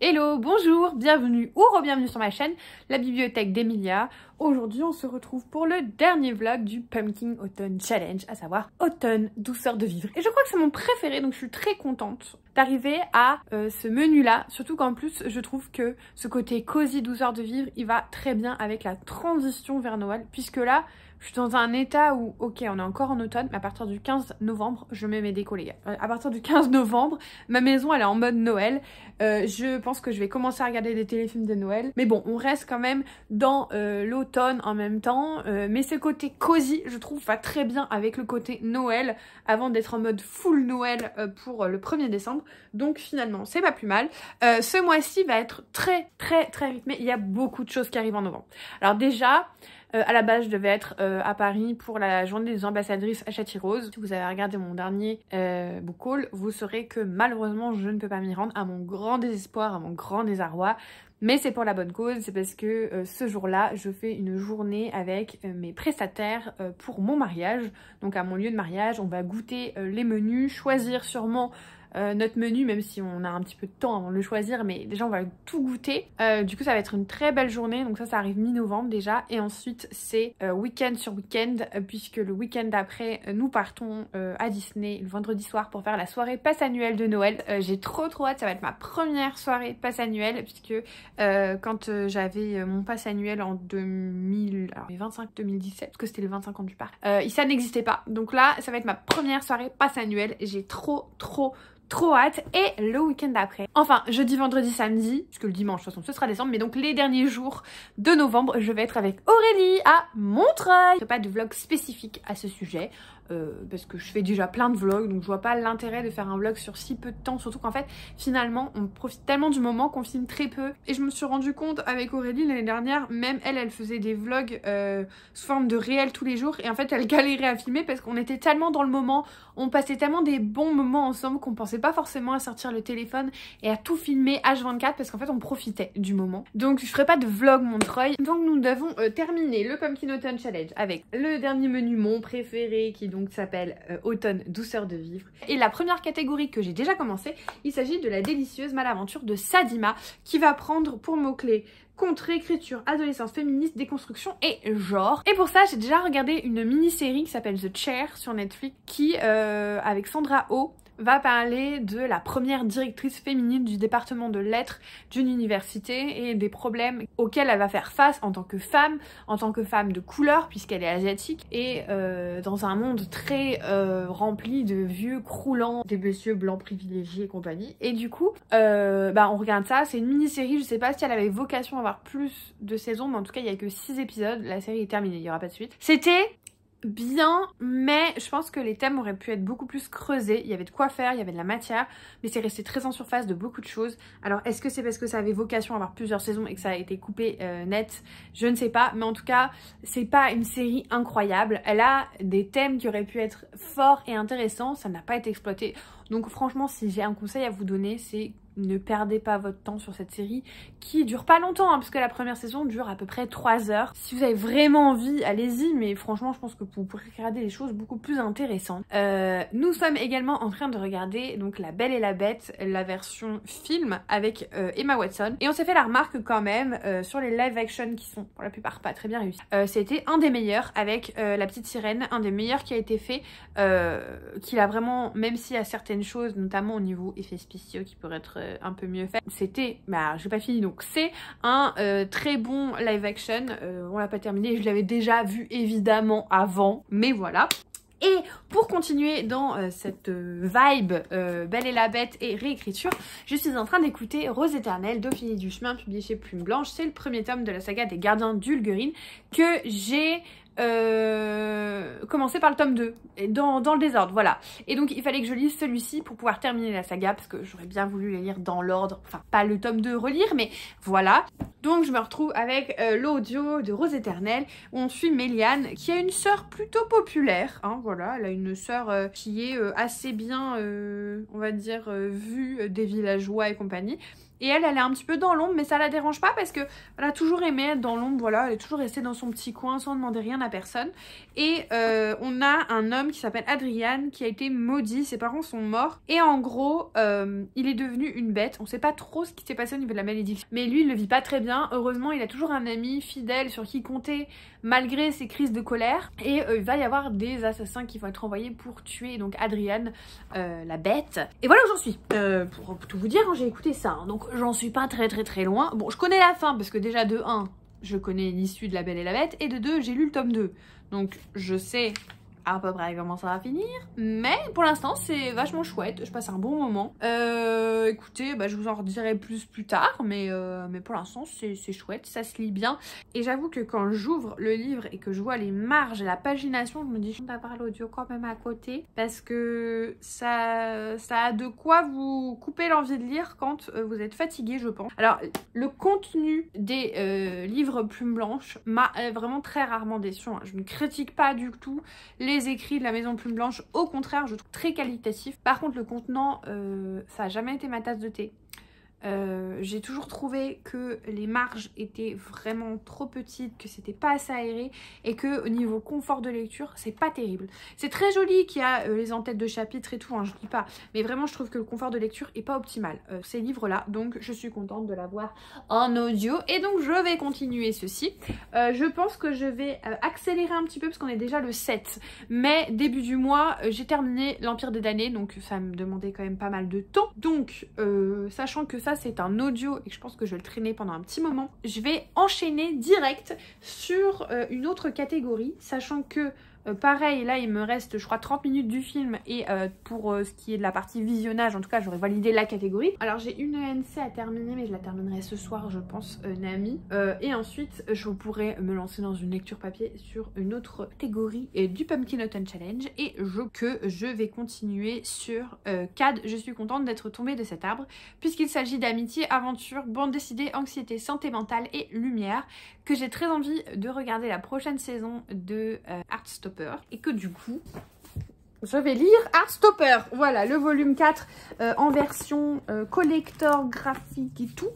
Hello, bonjour, bienvenue ou re-bienvenue sur ma chaîne, la bibliothèque d'Emilia. Aujourd'hui, on se retrouve pour le dernier vlog du Pumpkin Autumn Challenge, à savoir Automne, douceur de vivre. Et je crois que c'est mon préféré, donc je suis très contente d'arriver à ce menu-là. Surtout qu'en plus, je trouve que ce côté cosy, douceur de vivre, il va très bien avec la transition vers Noël. Puisque là, je suis dans un état où, ok, on est encore en automne, mais à partir du 15 novembre, je mets mes décos, les gars. À partir du 15 novembre, ma maison, elle est en mode Noël. Je pense que je vais commencer à regarder des téléfilms de Noël. Mais bon, on reste quand même dans l'automne en même temps. Mais ce côté cosy, je trouve, va très bien avec le côté Noël, avant d'être en mode full Noël pour le 1er décembre. Donc finalement, c'est pas plus mal. Ce mois-ci va être très rythmé. Il y a beaucoup de choses qui arrivent en novembre. Alors déjà... à la base, je devais être à Paris pour la journée des ambassadrices à Châty-Rose. Si vous avez regardé mon dernier book haul, vous saurez que malheureusement, je ne peux pas m'y rendre, à mon grand désespoir, à mon grand désarroi. Mais c'est pour la bonne cause, c'est parce que ce jour-là, je fais une journée avec mes prestataires pour mon mariage. Donc à mon lieu de mariage, on va goûter les menus, choisir sûrement notre menu, même si on a un petit peu de temps avant de le choisir, mais déjà on va tout goûter. Du coup ça va être une très belle journée, donc ça arrive mi-novembre déjà, et ensuite c'est week-end sur week-end, puisque le week-end d'après nous partons à Disney le vendredi soir pour faire la soirée passe annuelle de Noël. J'ai trop hâte, ça va être ma première soirée passe annuelle, puisque quand j'avais mon passe annuel en 2025-2017, parce que c'était le 25 ans du parc, ça n'existait pas, donc là ça va être ma première soirée passe annuelle. J'ai trop hâte. Et le week-end d'après, enfin jeudi, vendredi, samedi, puisque le dimanche de toute façon ce sera décembre, mais donc les derniers jours de novembre, je vais être avec Aurélie à Montreuil. Je fais pas de vlog spécifique à ce sujet, parce que je fais déjà plein de vlogs, donc je vois pas l'intérêt de faire un vlog sur si peu de temps, surtout qu'en fait finalement on profite tellement du moment qu'on filme très peu. Et je me suis rendu compte avec Aurélie l'année dernière, même elle faisait des vlogs sous forme de réel tous les jours, et en fait elle galérait à filmer parce qu'on était tellement dans le moment, on passait tellement des bons moments ensemble qu'on pensait pas forcément à sortir le téléphone et à tout filmer H24, parce qu'en fait on profitait du moment. Donc je ferai pas de vlog Montreuil. Donc nous devons terminer le Pumpkin Autumn Challenge avec le dernier menu, mon préféré, qui donc s'appelle Automne, douceur de vivre. Et la première catégorie que j'ai déjà commencé, il s'agit de la délicieuse malaventure de Sadima, qui va prendre pour mots-clés contre écriture, adolescence, féministe, déconstruction et genre. Et pour ça, j'ai déjà regardé une mini-série qui s'appelle The Chair sur Netflix, qui, avec Sandra Oh, va parler de la première directrice féminine du département de lettres d'une université et des problèmes auxquels elle va faire face en tant que femme de couleur, puisqu'elle est asiatique, et dans un monde très rempli de vieux croulants, des messieurs blancs privilégiés et compagnie. Et du coup, on regarde ça, c'est une mini-série, je sais pas si elle avait vocation à avoir plus de saisons, mais en tout cas il y a que 6 épisodes, la série est terminée, il y aura pas de suite. C'était bien, mais je pense que les thèmes auraient pu être beaucoup plus creusés. Il y avait de quoi faire, il y avait de la matière, mais c'est resté très en surface de beaucoup de choses. Alors est-ce que c'est parce que ça avait vocation à avoir plusieurs saisons et que ça a été coupé net? Je ne sais pas, mais en tout cas c'est pas une série incroyable. Elle a des thèmes qui auraient pu être forts et intéressants, ça n'a pas été exploité. Donc franchement, si j'ai un conseil à vous donner, c'est ne perdez pas votre temps sur cette série qui dure pas longtemps, hein, parce que la première saison dure à peu près 3 heures. Si vous avez vraiment envie, allez-y, mais franchement je pense que vous pourrez regarder des choses beaucoup plus intéressantes. Nous sommes également en train de regarder donc La Belle et la Bête, la version film avec Emma Watson, et on s'est fait la remarque quand même sur les live action qui sont pour la plupart pas très bien réussis. C'était un des meilleurs avec La Petite Sirène, un des meilleurs qui a été fait, qu'il a vraiment, même s'il y a certaines choses, notamment au niveau effets spéciaux qui pourraient être un peu mieux fait. C'était, j'ai pas fini, donc c'est un très bon live action. On l'a pas terminé, je l'avais déjà vu évidemment avant, mais voilà. Et pour continuer dans cette vibe Belle et la Bête et réécriture, je suis en train d'écouter Rose éternelle d'Ophélie Duchemin, publié chez Plume Blanche. C'est le premier tome de la saga des Gardiens d'Ulgurine que j'ai commencer par le tome 2 dans le désordre, voilà. Et donc il fallait que je lise celui-ci pour pouvoir terminer la saga, parce que j'aurais bien voulu les lire dans l'ordre, enfin pas le tome 2 relire, mais voilà. Donc je me retrouve avec l'audio de Rose éternelle où on suit Méliane, qui a une sœur plutôt populaire, hein, voilà. Elle a une sœur qui est assez bien, on va dire, vue des villageois et compagnie. Et elle est un petit peu dans l'ombre, mais ça la dérange pas parce que elle a toujours aimé être dans l'ombre, voilà, elle est toujours restée dans son petit coin sans demander rien à personne. Et on a un homme qui s'appelle Adrian qui a été maudit, ses parents sont morts. Et en gros, il est devenu une bête. On sait pas trop ce qui s'est passé au niveau de la malédiction. Mais lui, il le vit pas très bien. Heureusement, il a toujours un ami fidèle sur qui compter malgré ses crises de colère. Et il va y avoir des assassins qui vont être envoyés pour tuer donc Adrian, la bête. Et voilà où j'en suis. Pour tout vous dire, hein, j'ai écouté ça. Hein, donc j'en suis pas très loin. Bon, je connais la fin parce que déjà de 1, je connais l'issue de La Belle et la Bête. Et de 2, j'ai lu le tome 2. Donc je sais à peu près comment ça va finir, mais pour l'instant c'est vachement chouette, je passe un bon moment. Écoutez, bah, je vous en redirai plus tard, mais pour l'instant c'est chouette, ça se lit bien. Et j'avoue que quand j'ouvre le livre et que je vois les marges et la pagination, je me dis d'avoir l'audio quand même à côté, parce que ça a de quoi vous couper l'envie de lire quand vous êtes fatigué, je pense. Alors le contenu des livres Plume Blanche m'a vraiment très rarement déçu, hein. Je ne critique pas du tout les écrits de la Maison Plume Blanche, au contraire je trouve très qualitatif. Par contre le contenant, ça a jamais été ma tasse de thé. J'ai toujours trouvé que les marges étaient vraiment trop petites, que c'était pas assez aéré et que au niveau confort de lecture c'est pas terrible. C'est très joli qu'il y a les en-têtes de chapitres et tout, hein, je dis pas, mais vraiment je trouve que le confort de lecture est pas optimal ces livres là, donc je suis contente de l'avoir en audio et donc je vais continuer ceci. Je pense que je vais accélérer un petit peu parce qu'on est déjà le 7 mai, début du mois, j'ai terminé l'Empire des damnés, donc ça me demandait quand même pas mal de temps, donc sachant que ça c'est un audio et que je pense que je vais le traîner pendant un petit moment, je vais enchaîner direct sur une autre catégorie, sachant que pareil, là il me reste je crois 30 minutes du film et pour ce qui est de la partie visionnage, en tout cas j'aurais validé la catégorie. Alors j'ai une ENC à terminer, mais je la terminerai ce soir je pense, Nami. Et ensuite je pourrai me lancer dans une lecture papier sur une autre catégorie du Pumpkin Autumn Challenge. Et je vais continuer sur CAD. Je suis contente d'être tombée de cet arbre puisqu'il s'agit d'amitié, aventure, bande dessinée, anxiété, santé mentale et lumière, que j'ai très envie de regarder la prochaine saison de Heartstopper. Et que du coup je vais lire Heartstopper, voilà le volume 4 en version collector, graphique et tout,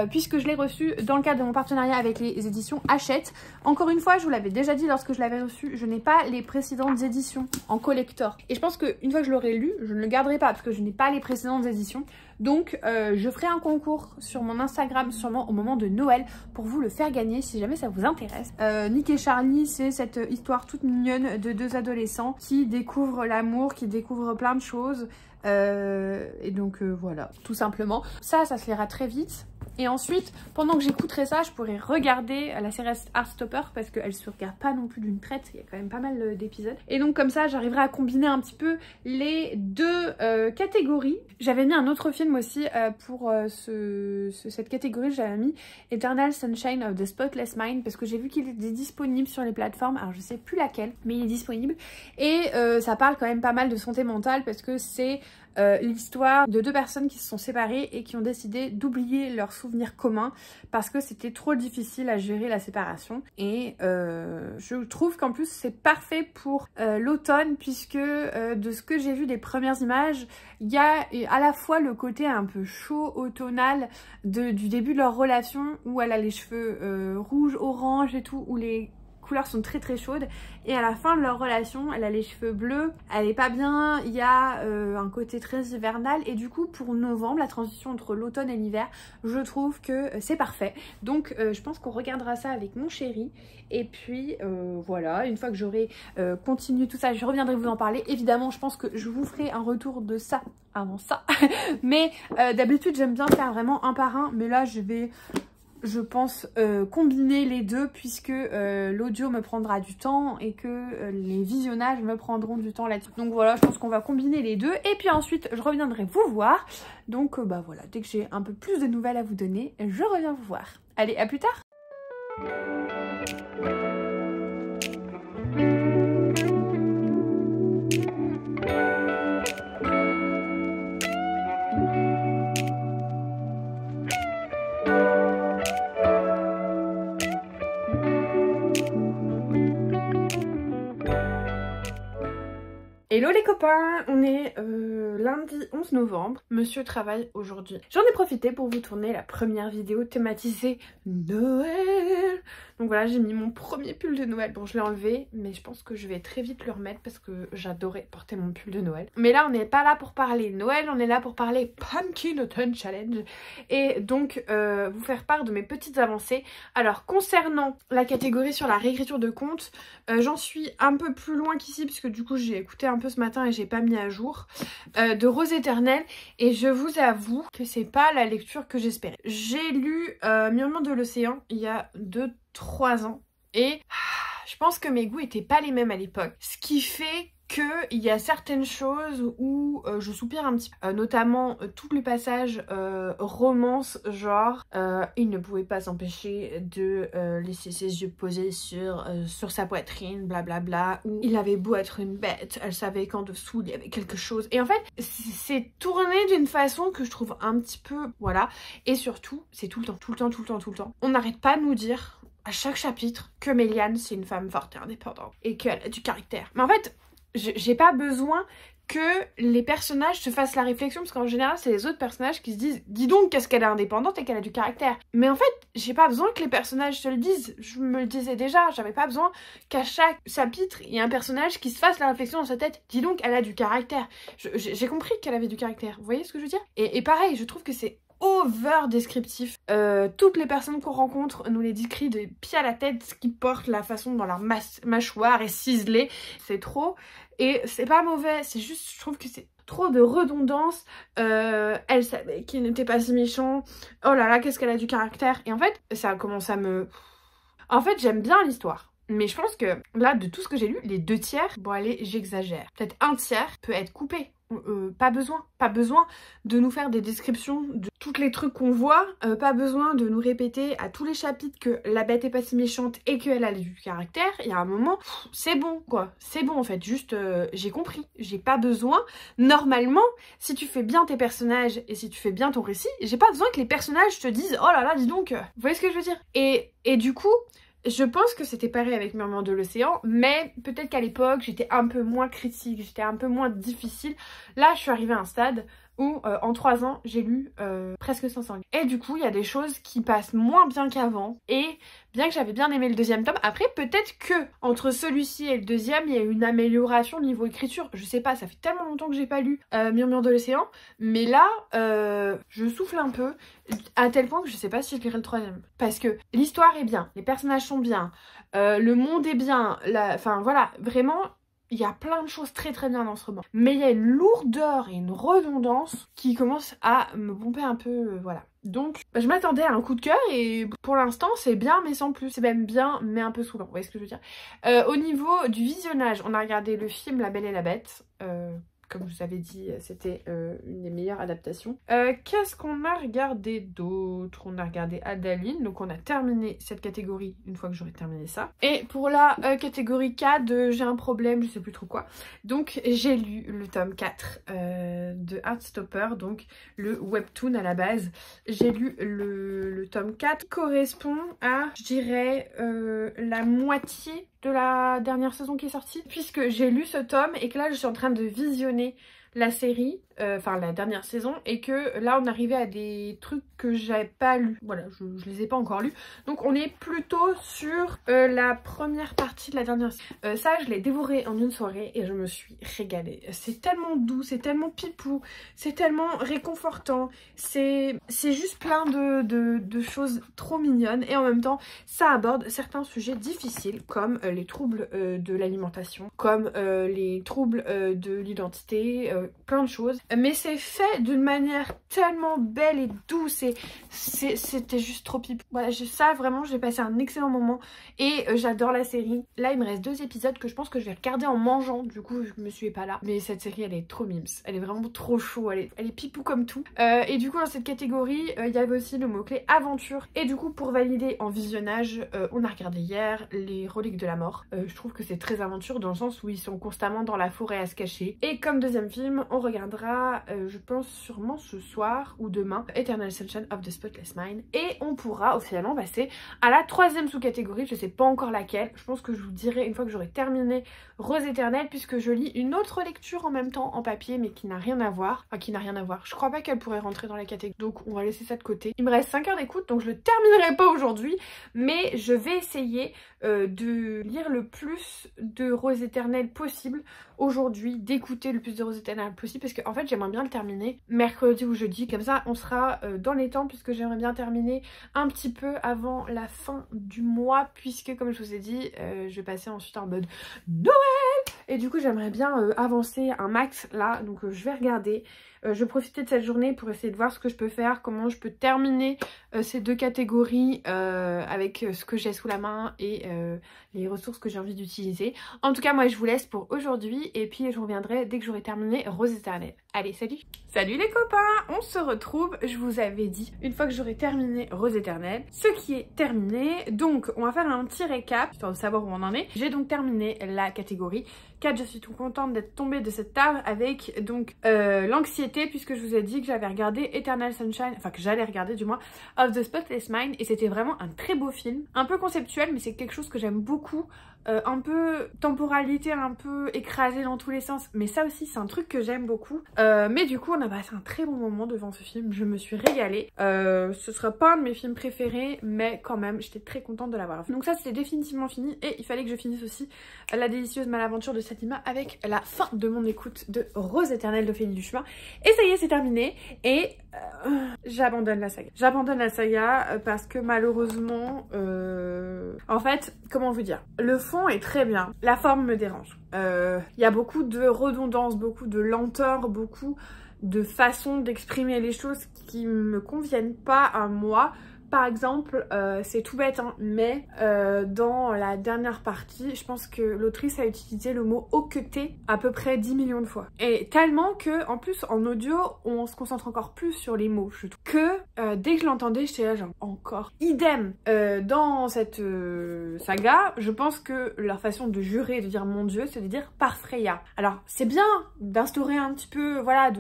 puisque je l'ai reçu dans le cadre de mon partenariat avec les éditions Hachette. Encore une fois, je vous l'avais déjà dit lorsque je l'avais reçu, je n'ai pas les précédentes éditions en collector. Et je pense qu'une fois que je l'aurai lu, je ne le garderai pas parce que je n'ai pas les précédentes éditions. Donc je ferai un concours sur mon Instagram sûrement au moment de Noël pour vous le faire gagner si jamais ça vous intéresse. Nick et Charlie, c'est cette histoire toute mignonne de deux adolescents qui découvrent l'amour, qui découvrent plein de choses. Et donc voilà, tout simplement. Ça se lira très vite. Et ensuite, pendant que j'écouterai ça, je pourrais regarder la série Heartstopper parce qu'elle se regarde pas non plus d'une traite, il y a quand même pas mal d'épisodes. Et donc comme ça, j'arriverai à combiner un petit peu les deux catégories. J'avais mis un autre film aussi pour cette catégorie, j'avais mis Eternal Sunshine of the Spotless Mind parce que j'ai vu qu'il est disponible sur les plateformes, alors je sais plus laquelle, mais il est disponible. Et ça parle quand même pas mal de santé mentale parce que c'est l'histoire de deux personnes qui se sont séparées et qui ont décidé d'oublier leurs souvenirs communs parce que c'était trop difficile à gérer la séparation. Et je trouve qu'en plus c'est parfait pour l'automne puisque de ce que j'ai vu des premières images, il y a à la fois le côté un peu chaud automnal du début de leur relation où elle a les cheveux rouges, orange et tout, où les couleurs sont très chaudes, et à la fin de leur relation elle a les cheveux bleus, elle est pas bien, il y a un côté très hivernal, et du coup pour novembre, la transition entre l'automne et l'hiver, je trouve que c'est parfait. Donc je pense qu'on regardera ça avec mon chéri, et puis voilà, une fois que j'aurai continué tout ça, je reviendrai vous en parler. Évidemment je pense que je vous ferai un retour de ça avant ça mais d'habitude j'aime bien faire vraiment un par un, mais là je pense combiner les deux puisque l'audio me prendra du temps et que les visionnages me prendront du temps là-dessus. Donc voilà, je pense qu'on va combiner les deux et puis ensuite je reviendrai vous voir. Donc bah voilà, dès que j'ai un peu plus de nouvelles à vous donner, je reviens vous voir. Allez, à plus tard. Hello les copains, on est lundi 11 novembre. Monsieur travaille aujourd'hui. J'en ai profité pour vous tourner la première vidéo thématisée Noël. Donc voilà, j'ai mis mon premier pull de Noël. Bon, je l'ai enlevé, mais je pense que je vais très vite le remettre parce que j'adorais porter mon pull de Noël. Mais là, on n'est pas là pour parler Noël, on est là pour parler Pumpkin Autumn Challenge. Et donc, vous faire part de mes petites avancées. Alors, concernant la catégorie sur la réécriture de compte, j'en suis un peu plus loin qu'ici, puisque du coup, j'ai écouté un peu ce matin et j'ai pas mis à jour, de Rose Éternelle. Et je vous avoue que c'est pas la lecture que j'espérais. J'ai lu Murmure de l'océan il y a 2-3 ans et je pense que mes goûts étaient pas les mêmes à l'époque. Ce qui fait qu'il y a certaines choses où je soupire un petit peu, notamment tout le passage romance, genre il ne pouvait pas s'empêcher de laisser ses yeux posés sur sa poitrine, blablabla, où il avait beau être une bête, elle savait qu'en dessous il y avait quelque chose. Et en fait, c'est tourné d'une façon que je trouve un petit peu, voilà, et surtout, c'est tout le temps, tout le temps, tout le temps, tout le temps. On n'arrête pas de nous dire à chaque chapitre que Méliane c'est une femme forte et indépendante et qu'elle a du caractère. Mais en fait, j'ai pas besoin que les personnages se fassent la réflexion, parce qu'en général c'est les autres personnages qui se disent dis donc qu'est-ce qu'elle est indépendante et qu'elle a du caractère. Mais en fait j'ai pas besoin que les personnages se le disent, je me le disais déjà, j'avais pas besoin qu'à chaque chapitre il y ait un personnage qui se fasse la réflexion dans sa tête, dis donc elle a du caractère. J'ai compris qu'elle avait du caractère, vous voyez ce que je veux dire? Et pareil, je trouve que c'est over descriptif. Toutes les personnes qu'on rencontre nous les décrivent des pieds à la tête, ce qu'ils portent, la façon dont leur mâchoire est ciselée, c'est trop. Et c'est pas mauvais, c'est juste, je trouve que c'est trop de redondance. Elle savait qu'il n'était pas si méchant. Oh là là, qu'est-ce qu'elle a du caractère. Et en fait, ça commence à me... En fait, j'aime bien l'histoire. Mais je pense que là, de tout ce que j'ai lu, les 2/3, bon allez, j'exagère. Peut-être 1/3 peut être coupé. Pas besoin de nous faire des descriptions de tous les trucs qu'on voit, pas besoin de nous répéter à tous les chapitres que la bête est pas si méchante et qu'elle a du caractère. Il y a un moment, c'est bon quoi, c'est bon en fait, juste j'ai compris, j'ai pas besoin. Normalement, si tu fais bien tes personnages et si tu fais bien ton récit, j'ai pas besoin que les personnages te disent oh là là dis donc, vous voyez ce que je veux dire. Et du coup, je pense que c'était pareil avec Murmure de l'océan, mais peut-être qu'à l'époque j'étais un peu moins critique, j'étais un peu moins difficile. Là je suis arrivée à un stade où en 3 ans j'ai lu presque 500 livres. Et du coup il y a des choses qui passent moins bien qu'avant, et bien que j'avais bien aimé le 2e tome, après peut-être que entre celui-ci et le 2e il y a eu une amélioration au niveau écriture, je sais pas, ça fait tellement longtemps que j'ai pas lu Murmure de l'océan, mais là je souffle un peu, à tel point que je sais pas si je lirai le 3e. Parce que l'histoire est bien, les personnages sont bien, le monde est bien, enfin voilà, vraiment... Il y a plein de choses très très bien dans ce roman. Mais il y a une lourdeur et une redondance qui commence à me pomper un peu, voilà. Donc je m'attendais à un coup de cœur et pour l'instant c'est bien mais sans plus. C'est même bien mais un peu saoulant, vous voyez ce que je veux dire. Au niveau du visionnage, on a regardé le film La Belle et la Bête. Comme je vous avais dit, c'était une des meilleures adaptations. Qu'est-ce qu'on a regardé d'autre? On a regardé Adaline, donc on a terminé cette catégorie une fois que j'aurai terminé ça. Et pour la catégorie 4, j'ai un problème, je sais plus trop quoi. Donc j'ai lu le tome 4 de Heartstopper, donc le webtoon à la base. J'ai lu le tome 4, correspond à, je dirais, la moitié de la dernière saison qui est sortie, puisque j'ai lu ce tome et que là je suis en train de visionner la série, enfin la dernière saison, et que là on arrivait à des trucs que j'avais pas lus, voilà, je les ai pas encore lus, donc on est plutôt sur la première partie de la dernière saison. Ça je l'ai dévoré en une soirée et je me suis régalée. C'est tellement doux, c'est tellement pipou, c'est tellement réconfortant, c'est juste plein de choses trop mignonnes, et en même temps ça aborde certains sujets difficiles comme les troubles de l'alimentation, comme les troubles de l'identité, plein de choses, mais c'est fait d'une manière tellement belle et douce, et c'était juste trop pipou. Voilà, ça vraiment j'ai passé un excellent moment et j'adore la série. Là il me reste 2 épisodes que je pense que je vais regarder en mangeant, du coup je me suis pas là, mais cette série elle est trop mimes, elle est vraiment trop chou, elle est pipou comme tout. Et du coup dans cette catégorie il y avait aussi le mot-clé aventure, et du coup pour valider en visionnage, on a regardé hier Les Reliques de la Mort. Je trouve que c'est très aventure dans le sens où ils sont constamment dans la forêt à se cacher, et comme 2e film film, on regardera, je pense sûrement ce soir ou demain, Eternal Sunshine of the Spotless Mind. Et on pourra officiellement passer à la troisième sous-catégorie, je sais pas encore laquelle. Je pense que je vous dirai une fois que j'aurai terminé Rose éternelle, puisque je lis une autre lecture en même temps en papier, mais qui n'a rien à voir. Enfin, qui n'a rien à voir. Je crois pas qu'elle pourrait rentrer dans la catégorie, donc on va laisser ça de côté. Il me reste 5 heures d'écoute, donc je le terminerai pas aujourd'hui, mais je vais essayer de lire le plus de Rose éternelle possible aujourd'hui, d'écouter le plus de Rose éternelle possible, parce qu'en fait j'aimerais bien le terminer mercredi ou jeudi, comme ça on sera dans les temps, puisque j'aimerais bien terminer un petit peu avant la fin du mois, puisque comme je vous ai dit, je vais passer ensuite en mode Noël, et du coup j'aimerais bien avancer un max là, donc je vais regarder. Je vais profiter de cette journée pour essayer de voir ce que je peux faire, comment je peux terminer ces deux catégories avec ce que j'ai sous la main et les ressources que j'ai envie d'utiliser. En tout cas, moi je vous laisse pour aujourd'hui et puis je reviendrai dès que j'aurai terminé Rose éternelle. Allez, salut! Salut les copains! On se retrouve, je vous avais dit, une fois que j'aurai terminé Rose éternelle, ce qui est terminé. Donc, on va faire un petit récap, histoire de savoir où on en est. J'ai donc terminé la catégorie 4, je suis tout contente d'être tombée de cette table avec donc l'anxiété, puisque je vous ai dit que j'avais regardé Eternal Sunshine, enfin que j'allais regarder du moins, of the Spotless Mind, et c'était vraiment un très beau film, un peu conceptuel, mais c'est quelque chose que j'aime beaucoup, un peu temporalité, un peu écrasé dans tous les sens, mais ça aussi c'est un truc que j'aime beaucoup. Mais du coup on a passé un très bon moment devant ce film, je me suis régalée. Ce sera pas un de mes films préférés, mais quand même j'étais très contente de l'avoir vu. Donc ça c'était définitivement fini, et il fallait que je finisse aussi La délicieuse malaventure de Satima avec la fin de mon écoute de Rose éternelle d'Ophélie Duchemin. Et ça y est, c'est terminé, et j'abandonne la saga. J'abandonne la saga parce que malheureusement, en fait, comment vous dire, le fond est très bien, la forme me dérange. Il y a beaucoup de redondance, beaucoup de lenteur, beaucoup de façons d'exprimer les choses qui me conviennent pas à moi. Par exemple, c'est tout bête, hein, mais dans la dernière partie, je pense que l'autrice a utilisé le mot hoqueter à peu près 10 millions de fois. Et tellement que, en plus, en audio, on se concentre encore plus sur les mots, je trouve. Que dès que je l'entendais, j'étais là genre encore. Idem, dans cette saga, je pense que leur façon de jurer, de dire mon Dieu, c'est de dire par Freya. Alors, c'est bien d'instaurer un petit peu, voilà,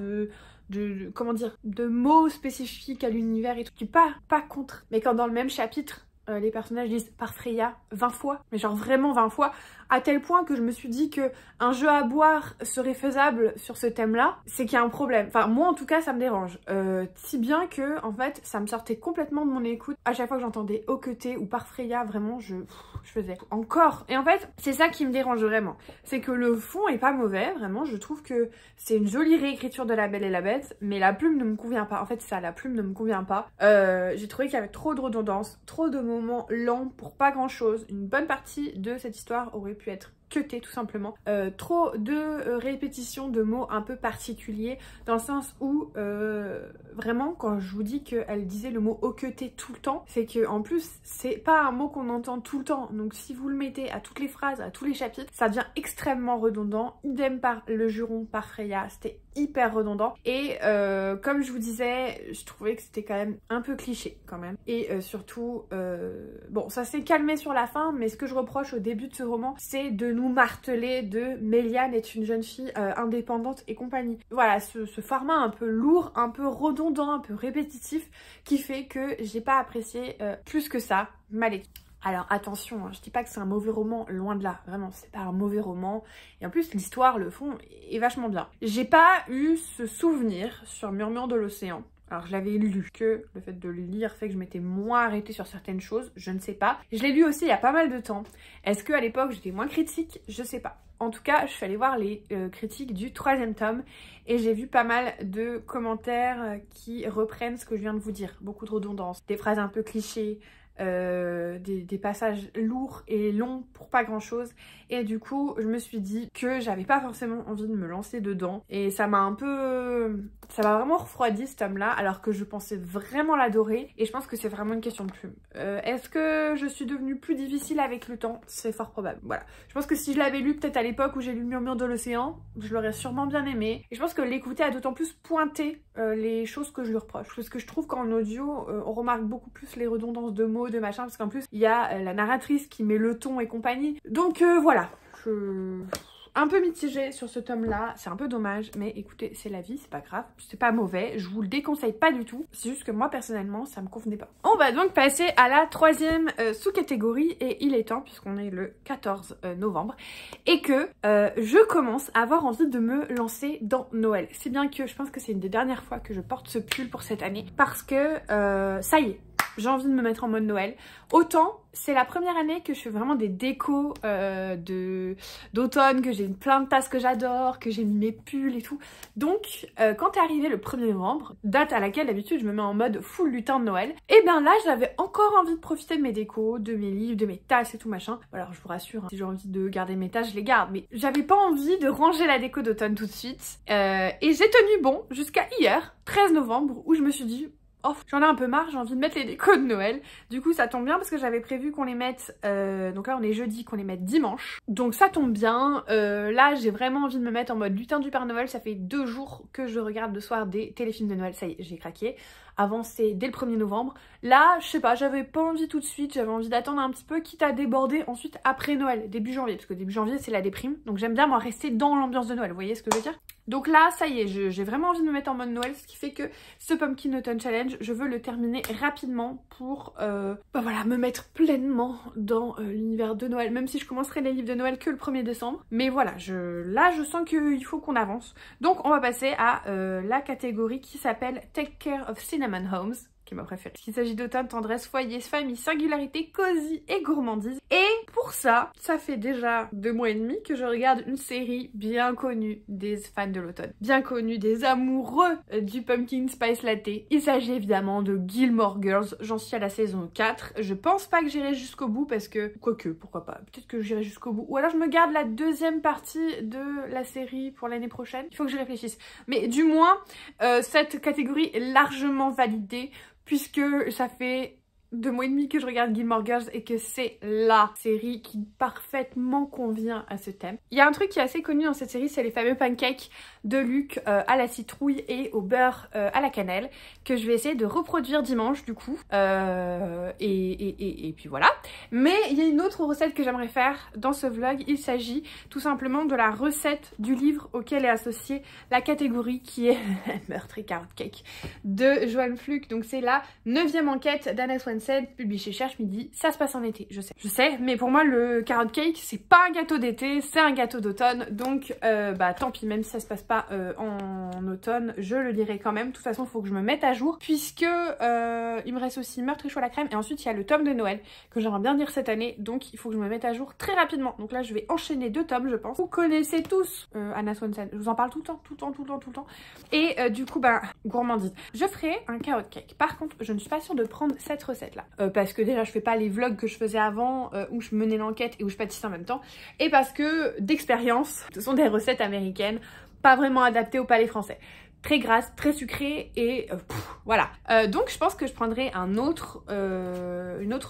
comment dire, de mots spécifiques à l'univers et tout, qui pas contre. Mais quand dans le même chapitre, les personnages disent par Freya 20 fois, mais genre vraiment 20 fois, à tel point que je me suis dit que un jeu à boire serait faisable sur ce thème-là, c'est qu'il y a un problème. Enfin, moi en tout cas, ça me dérange. Si bien que, en fait, ça me sortait complètement de mon écoute. À chaque fois que j'entendais hoqueter ou par Freya, vraiment, je faisais encore. Et en fait, c'est ça qui me dérange vraiment. C'est que le fond est pas mauvais, vraiment. Je trouve que c'est une jolie réécriture de La Belle et la Bête, mais la plume ne me convient pas. En fait, ça, la plume ne me convient pas. J'ai trouvé qu'il y avait trop de redondance, trop de moments lents pour pas grand-chose. Une bonne partie de cette histoire aurait pu être cutée tout simplement. Trop de répétitions de mots un peu particuliers, dans le sens où vraiment quand je vous dis qu'elle disait le mot hoqueter tout le temps, c'est que en plus c'est pas un mot qu'on entend tout le temps, donc si vous le mettez à toutes les phrases, à tous les chapitres, ça devient extrêmement redondant. Idem par le juron par Freya, c'était hyper redondant, et comme je vous disais, je trouvais que c'était quand même un peu cliché quand même, et surtout bon, ça s'est calmé sur la fin, mais ce que je reproche au début de ce roman, c'est de nous marteler de Méliane est une jeune fille indépendante et compagnie. Voilà, ce format un peu lourd, un peu redondant, un peu répétitif, qui fait que j'ai pas apprécié plus que ça ma lecture. Alors attention, hein, je dis pas que c'est un mauvais roman, loin de là, vraiment c'est pas un mauvais roman, et en plus l'histoire, le fond est vachement bien. J'ai pas eu ce souvenir sur Murmure de l'océan. Alors je l'avais lu, que le fait de le lire fait que je m'étais moins arrêtée sur certaines choses, je ne sais pas. Je l'ai lu aussi il y a pas mal de temps. Est-ce qu'à l'époque j'étais moins critique? Je sais pas. En tout cas, je suis allée voir les critiques du 3e tome et j'ai vu pas mal de commentaires qui reprennent ce que je viens de vous dire. Beaucoup de redondance, des phrases un peu clichés, des passages lourds et longs pour pas grand chose, et du coup je me suis dit que j'avais pas forcément envie de me lancer dedans, et ça m'a vraiment refroidi ce tome là, alors que je pensais vraiment l'adorer, et je pense que c'est vraiment une question de plume. Est-ce que je suis devenue plus difficile avec le temps? C'est fort probable. Voilà, je pense que si je l'avais lu peut-être à l'époque où j'ai lu Murmure de l'océan, je l'aurais sûrement bien aimé, et je pense que l'écouter a d'autant plus pointé les choses que je lui reproche, parce que je trouve qu'en audio on remarque beaucoup plus les redondances de mots, de machin, parce qu'en plus il y a la narratrice qui met le ton et compagnie, donc voilà, un peu mitigée sur ce tome-là, c'est un peu dommage, mais écoutez, c'est la vie, c'est pas grave, c'est pas mauvais, je vous le déconseille pas du tout, c'est juste que moi, personnellement, ça me convenait pas. On va donc passer à la troisième sous-catégorie, et il est temps, puisqu'on est le 14 novembre, et que je commence à avoir envie de me lancer dans Noël. C'est bien que je pense que c'est une des dernières fois que je porte ce pull pour cette année, parce que ça y est, j'ai envie de me mettre en mode Noël. Autant, c'est la première année que je fais vraiment des décos d'automne, que j'ai plein de tasses que j'adore, que j'ai mis mes pulls et tout. Donc, quand est arrivé le 1er novembre, date à laquelle d'habitude je me mets en mode full lutin de Noël, et bien là, j'avais encore envie de profiter de mes décos, de mes livres, de mes tasses et tout machin. Alors, je vous rassure, hein, si j'ai envie de garder mes tasses, je les garde. Mais j'avais pas envie de ranger la déco d'automne tout de suite. Et j'ai tenu bon jusqu'à hier, 13 novembre, où je me suis dit... Oh, j'en ai un peu marre, j'ai envie de mettre les décos de Noël. Du coup, ça tombe bien parce que j'avais prévu qu'on les mette... donc là, on est jeudi, qu'on les mette dimanche. Donc ça tombe bien. Là, j'ai vraiment envie de me mettre en mode lutin du Père Noël. Ça fait 2 jours que je regarde le soir des téléfilms de Noël. Ça y est, j'ai craqué. Avant, c'est dès le 1er novembre. Là, je sais pas, j'avais pas envie tout de suite. J'avais envie d'attendre un petit peu, quitte à déborder ensuite après Noël, début janvier. Parce que début janvier, c'est la déprime. Donc j'aime bien, moi, rester dans l'ambiance de Noël. Vous voyez ce que je veux dire? Donc là, ça y est, j'ai vraiment envie de me mettre en mode Noël, ce qui fait que ce Pumpkin Autumn Challenge, je veux le terminer rapidement pour voilà, me mettre pleinement dans l'univers de Noël, même si je commencerai les livres de Noël que le 1er décembre. Mais voilà, là, je sens qu'il faut qu'on avance. Donc on va passer à la catégorie qui s'appelle Take Care of Cinnamon Homes, qui est ma préférée. Il s'agit d'automne, tendresse, foyer, famille, singularité, cosy et gourmandise. Et pour ça, ça fait déjà 2 mois et demi que je regarde une série bien connue des fans de l'automne. Bien connue des amoureux du Pumpkin Spice Latte. Il s'agit évidemment de Gilmore Girls. J'en suis à la saison 4. Je pense pas que j'irai jusqu'au bout parce que... Quoique, pourquoi pas. Peut-être que j'irai jusqu'au bout. Ou alors je me garde la 2e partie de la série pour l'année prochaine. Il faut que je réfléchisse. Mais du moins, cette catégorie est largement validée, puisque ça fait 2 mois et demi que je regarde Gilmore Girls et que c'est la série qui parfaitement convient à ce thème. Il y a un truc qui est assez connu dans cette série, c'est les fameux pancakes de Luc à la citrouille et au beurre à la cannelle, que je vais essayer de reproduire dimanche du coup. Et puis voilà. Mais il y a une autre recette que j'aimerais faire dans ce vlog. Il s'agit tout simplement de la recette du livre auquel est associée la catégorie qui est Meurtre et Carrot Cake de Joanne Fluke. Donc c'est la 9e enquête d'Anna Swanson, publiée chez Cherche Midi. Ça se passe en été, je sais, mais pour moi le Carrot Cake c'est pas un gâteau d'été, c'est un gâteau d'automne. Donc bah tant pis, même si ça se passe pas en automne, je le lirai quand même. De toute façon, il faut que je me mette à jour, puisque il me reste aussi Meurtre et Choix à la crème, et ensuite il y a le tome de Noël que j'aimerais bien lire cette année, donc il faut que je me mette à jour très rapidement. Donc là je vais enchaîner 2 tomes, je pense. Vous connaissez tous Anna Swanson, je vous en parle tout le temps. Et du coup bah gourmandise, je ferai un carrot cake. Par contre je ne suis pas sûre de prendre cette recette là, parce que déjà je fais pas les vlogs que je faisais avant où je menais l'enquête et où je pâtissais en même temps, et parce que d'expérience ce sont des recettes américaines pas vraiment adaptées au palais français. Très grasse, très sucrée et voilà. Donc je pense que je prendrai une autre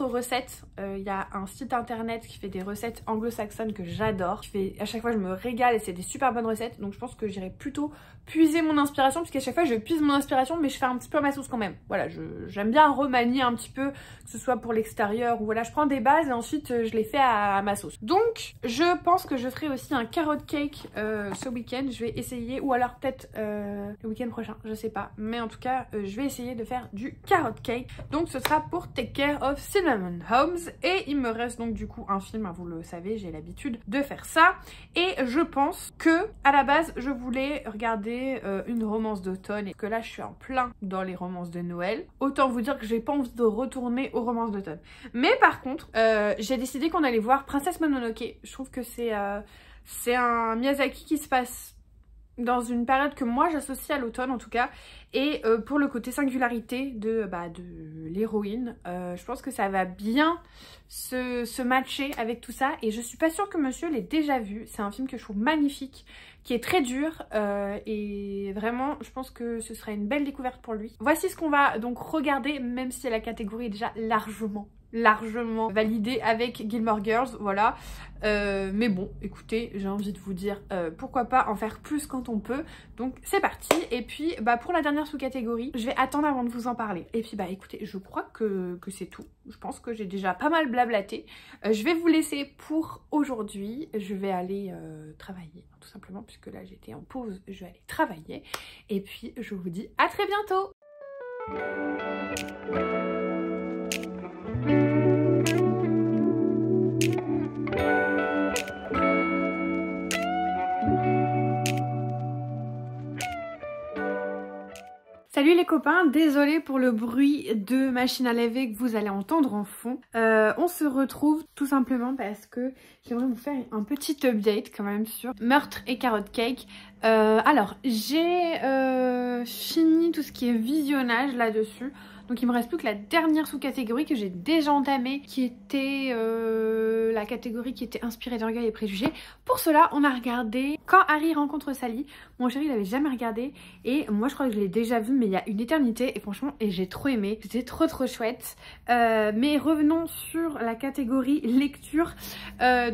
recette. Il y a un site internet qui fait des recettes anglo-saxonnes que j'adore. À chaque fois je me régale et c'est des super bonnes recettes. Donc je pense que j'irai plutôt puiser mon inspiration, puisqu'à chaque fois je puise mon inspiration mais je fais un petit peu ma sauce quand même. Voilà, j'aime bien remanier un petit peu, que ce soit pour l'extérieur ou voilà, je prends des bases et ensuite je les fais à ma sauce. Donc je pense que je ferai aussi un carrot cake ce week-end. Je vais essayer, ou alors peut-être le week-end prochain, je sais pas, mais en tout cas je vais essayer de faire du carrot cake. Donc ce sera pour Take Care of Cinnamon Homes, et il me reste donc du coup un film, hein, vous le savez, j'ai l'habitude de faire ça, et je pense que à la base je voulais regarder une romance d'automne, et que là je suis en plein dans les romances de Noël. Autant vous dire que j'ai pas envie de retourner aux romances d'automne, mais par contre j'ai décidé qu'on allait voir Princesse Mononoke. Je trouve que c'est un Miyazaki qui se passe dans une période que moi j'associe à l'automne en tout cas, et pour le côté singularité de l'héroïne, je pense que ça va bien se matcher avec tout ça, et je suis pas sûre que monsieur l'ait déjà vu. C'est un film que je trouve magnifique, qui est très dur, et vraiment je pense que ce sera une belle découverte pour lui. Voici ce qu'on va donc regarder, même si la catégorie est déjà largement largement validé avec Gilmore Girls, voilà. Mais bon, écoutez, j'ai envie de vous dire pourquoi pas en faire plus quand on peut. Donc c'est parti. Et puis bah pour la dernière sous-catégorie, je vais attendre avant de vous en parler. Et puis bah écoutez, je crois que c'est tout. Je pense que j'ai déjà pas mal blablaté. Je vais vous laisser pour aujourd'hui. Je vais aller travailler tout simplement, puisque là j'étais en pause, je vais aller travailler. Et puis je vous dis à très bientôt. Salut les copains, désolée pour le bruit de machine à laver que vous allez entendre en fond. On se retrouve tout simplement parce que j'aimerais vous faire un petit update quand même sur Meurtre et Carrot Cake. Alors, j'ai fini tout ce qui est visionnage là-dessus. Donc il me reste plus que la dernière sous-catégorie que j'ai déjà entamée, qui était la catégorie qui était inspirée d'Orgueil et Préjugés. Pour cela, on a regardé Quand Harry rencontre Sally. Mon chéri, il avait jamais regardé et moi je crois que je l'ai déjà vu, mais il y a une éternité, et franchement, j'ai trop aimé. C'était trop chouette. Mais revenons sur la catégorie lecture.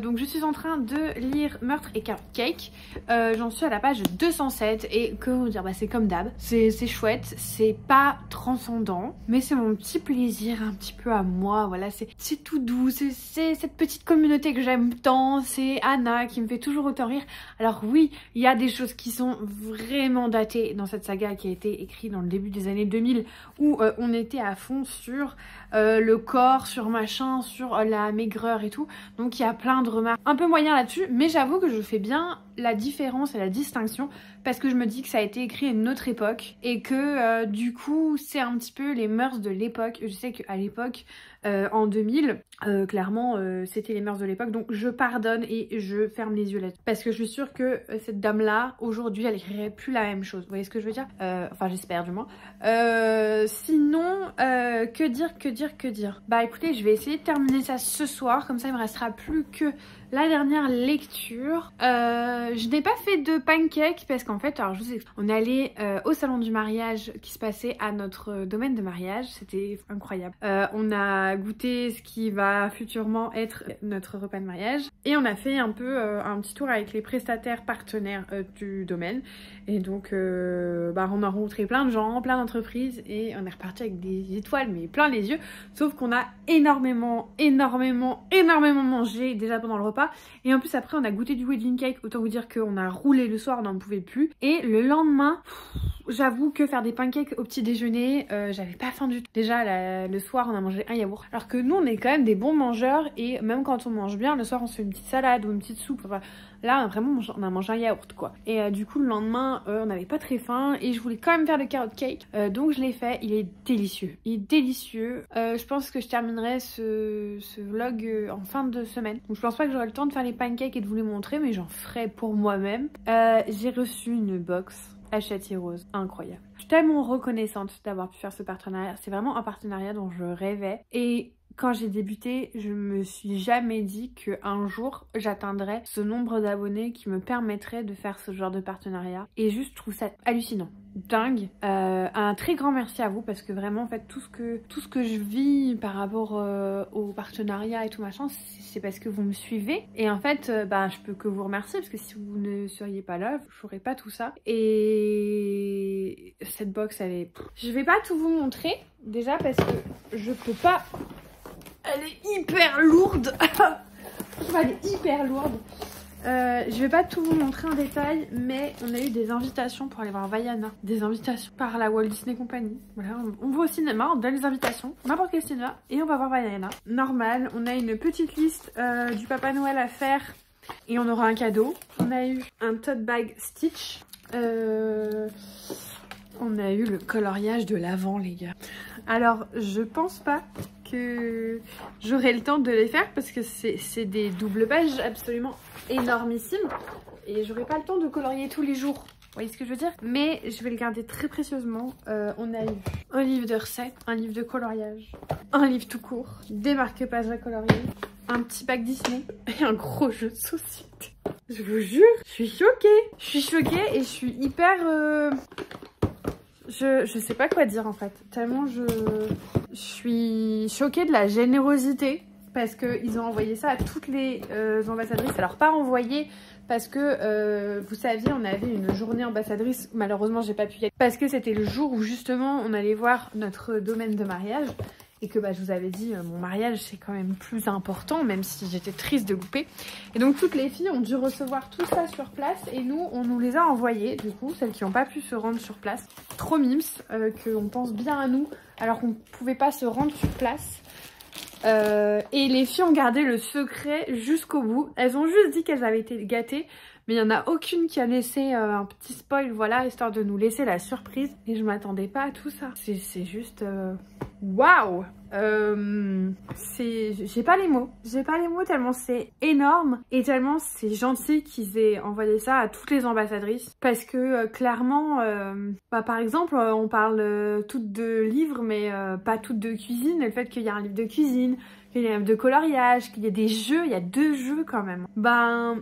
Donc je suis en train de lire Meurtre et Carrot Cake. J'en suis à la page 207 et que vous dire, bah, c'est comme d'hab. C'est chouette, c'est pas transcendant, mais c'est mon petit plaisir un petit peu à moi. Voilà, c'est tout doux, c'est cette petite communauté que j'aime tant. C'est Anna qui me fait toujours autant rire. Alors oui, il y a des choses qui sont vraiment datées dans cette saga qui a été écrite dans le début des années 2000, où on était à fond sur le corps, sur machin, sur la maigreur et tout. Donc il y a plein de remarques un peu moyen là-dessus, mais j'avoue que je fais bien la différence et la distinction parce que je me dis que ça a été écrit à une autre époque et que du coup c'est un petit peu les mœurs de l'époque. Je sais qu'à l'époque, en 2000, clairement c'était les mœurs de l'époque, donc je pardonne et je ferme les yeux là-dessus parce que je suis sûre que cette dame là aujourd'hui elle écrirait plus la même chose, vous voyez ce que je veux dire, enfin j'espère du moins. Sinon que dire, bah écoutez, je vais essayer de terminer ça ce soir, comme ça il me restera plus que la dernière lecture. Je n'ai pas fait de pancake parce qu'en fait, alors je vous explique, on est allé au salon du mariage qui se passait à notre domaine de mariage, c'était incroyable. On a goûté ce qui va futurement être notre repas de mariage et on a fait un peu un petit tour avec les prestataires partenaires du domaine, et donc bah, on a rencontré plein de gens, plein d'entreprises, et on est reparti avec des étoiles mais plein les yeux, sauf qu'on a énormément mangé déjà pendant le repas. Et en plus après on a goûté du wedding cake, autant vous dire qu'on a roulé le soir, on n'en pouvait plus. Et le lendemain, j'avoue que faire des pancakes au petit déjeuner, j'avais pas faim du tout. Déjà le soir on a mangé un yaourt, alors que nous on est quand même des bons mangeurs, et même quand on mange bien, le soir on se fait une petite salade ou une petite soupe. Enfin, là vraiment on a mangé un yaourt quoi. Et du coup le lendemain on n'avait pas très faim et je voulais quand même faire le carrot cake, donc je l'ai fait. Il est délicieux, il est délicieux. Je pense que je terminerai ce vlog en fin de semaine, donc je pense pas que j'aurai le temps de faire les pancakes et de vous les montrer, mais j'en ferai pour moi-même. J'ai reçu une box Hachette Rose, incroyable. Je suis tellement reconnaissante d'avoir pu faire ce partenariat. C'est vraiment un partenariat dont je rêvais, et quand j'ai débuté, je me suis jamais dit qu'un jour j'atteindrais ce nombre d'abonnés qui me permettrait de faire ce genre de partenariat. Et juste, je trouve ça hallucinant, dingue. Un très grand merci à vous, parce que vraiment en fait tout ce que je vis par rapport au partenariat et tout machin, c'est parce que vous me suivez. Et en fait bah je peux que vous remercier, parce que si vous ne seriez pas là, je ferais pas tout ça. Et cette box elle est... Je vais pas tout vous montrer déjà parce que je peux pas. Elle est hyper lourde. Elle est hyper lourde. Je vais pas tout vous montrer en détail, mais on a eu des invitations pour aller voir Vaiana. Des invitations par la Walt Disney Company. Voilà, on va au cinéma, on donne les invitations, n'importe quel cinéma, et on va voir Vaiana. Normal, on a une petite liste du Papa Noël à faire, et on aura un cadeau. On a eu un tote bag Stitch. On a eu le coloriage de l'avant, les gars. Alors, je pense pas que j'aurai le temps de les faire parce que c'est des doubles pages absolument énormissimes et j'aurai pas le temps de colorier tous les jours. Vous voyez ce que je veux dire? Mais je vais le garder très précieusement. On a eu un livre de recettes, un livre de coloriage, un livre tout court, des marque-pages à colorier, un petit pack Disney et un gros jeu de société. Je vous jure, je suis choquée. Je suis choquée et je suis hyper... Je sais pas quoi dire en fait, tellement Je suis choquée de la générosité parce qu'ils ont envoyé ça à toutes les ambassadrices. Alors pas envoyé parce que vous saviez on avait une journée ambassadrice, malheureusement j'ai pas pu y aller parce que c'était le jour où justement on allait voir notre domaine de mariage et que je vous avais dit mon mariage c'est quand même plus important même si j'étais triste de louper. Et donc toutes les filles ont dû recevoir tout ça sur place et nous on nous les a envoyés du coup, celles qui n'ont pas pu se rendre sur place. Trop mimes, qu'on pense bien à nous alors qu'on ne pouvait pas se rendre sur place. Et les filles ont gardé le secret jusqu'au bout. Elles ont juste dit qu'elles avaient été gâtées, mais il n'y en a aucune qui a laissé un petit spoil, voilà, histoire de nous laisser la surprise. Et je m'attendais pas à tout ça. C'est juste... Waouh! J'ai pas les mots. J'ai pas les mots tellement c'est énorme et tellement c'est gentil qu'ils aient envoyé ça à toutes les ambassadrices. Parce que clairement, par exemple, on parle toutes de livres mais pas toutes de cuisine. Et le fait qu'il y a un livre de cuisine, qu'il y a un livre de coloriage, qu'il y a des jeux, il y a 2 jeux quand même.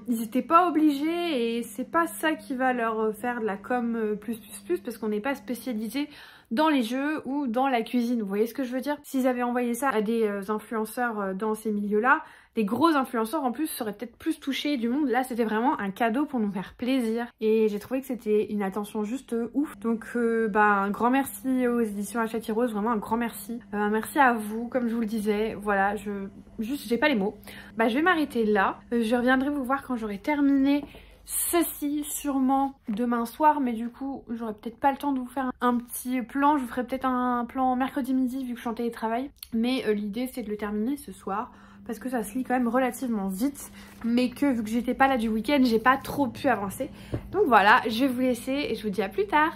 Ils étaient pas obligés et c'est pas ça qui va leur faire de la com plus parce qu'on n'est pas spécialisé dans les jeux ou dans la cuisine, vous voyez ce que je veux dire? S'ils avaient envoyé ça à des influenceurs dans ces milieux-là, des gros influenceurs en plus seraient peut-être plus touchés du monde. Là c'était vraiment un cadeau pour nous faire plaisir et j'ai trouvé que c'était une attention juste ouf. Donc un grand merci aux éditions Hachette Heroes, vraiment un grand merci. Un merci à vous, comme je vous le disais, voilà, j'ai pas les mots. Je vais m'arrêter là, je reviendrai vous voir quand j'aurai terminé ceci sûrement demain soir, mais du coup j'aurai peut-être pas le temps de vous faire un petit plan. Je vous ferai peut-être un plan mercredi midi vu que je suis en télétravail, mais l'idée c'est de le terminer ce soir parce que ça se lit quand même relativement vite, mais que vu que j'étais pas là du week-end j'ai pas trop pu avancer. Donc voilà, je vais vous laisser et je vous dis à plus tard.